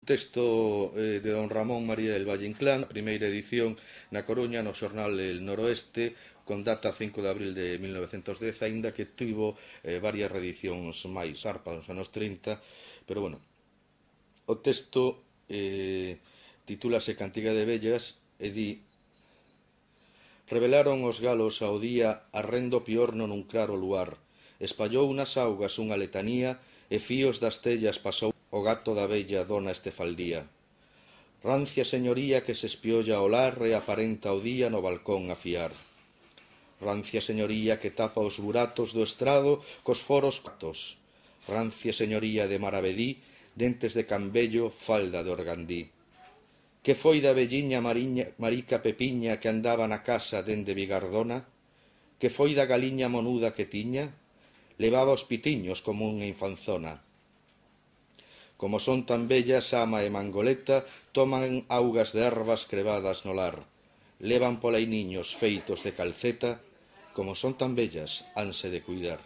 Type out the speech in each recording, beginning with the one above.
texto de don Ramón María del Valle Inclán, primeira edición na Coruña no xornal El Noroeste, con data 5 de abril de 1910, aínda que tivo varias reedicións máis zarpas nos anos 30, pero bueno, o texto titúlase Cantiga de Vellas e di: revelaron os galos ao día arrendo piorno nun claro luar, espallou nas augas unha letanía e fíos das tellas pasou o gato da vella dona Estefaldía. Rancia señoría que se espiolla ao lar e aparenta o día no balcón a fiar. Rancia señoría que tapa os buratos do estrado cos foros catos. Rancia señoría de Maravedí, dentes de cambello, falda de organdí. Que foi da velliña marica Pepiña que andaba na casa dende Bigardona? Que foi da galiña monuda que tiña? Levaba os pitiños como unha infanzona. Como son tan bellas, ama e mangoleta, toman augas de ervas crebadas no lar. Levan polainiños feitos de calceta, como son tan bellas, hanse de cuidar.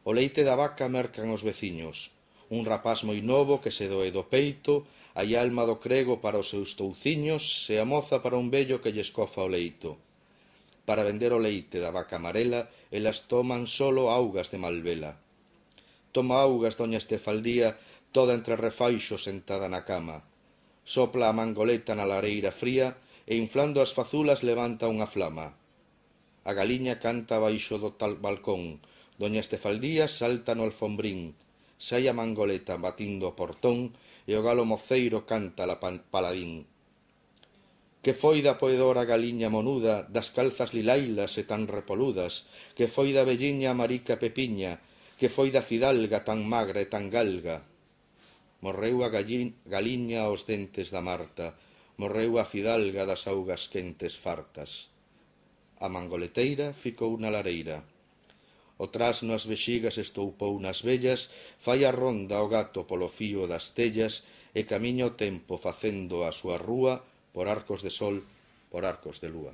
O leite da vaca mercan os veciños. Un rapaz moi novo que se doe do peito, hai alma do crego para os seus touciños e a moza para un vello que lle escofa o leito. Para vender o leite da vaca amarela, elas toman solo augas de Malvela. Toma augas doña Estefaldía, toda entre refaixos sentada na cama. Sopla a mangoleta na lareira fría e inflando as fazulas levanta unha flama. A galiña canta baixo do tal balcón, doña Estefaldía salta no alfombrín, sai a mangoleta batindo o portón e o galo moceiro canta la paladín. Que foi da poedora galiña monuda, das calzas lilailas e tan repoludas, que foi da velliña marica Pepiña, que foi da fidalga tan magra e tan galga. Morreu a galiña aos dentes da Marta, morreu a fidalga das augas quentes fartas. A mangoleteira ficou na lareira. O trasno as vexigas estoupou nas vellas, fai a ronda o gato polo fío das tellas e camiña o tempo facendo a súa rúa por arcos de sol, por arcos de lúa.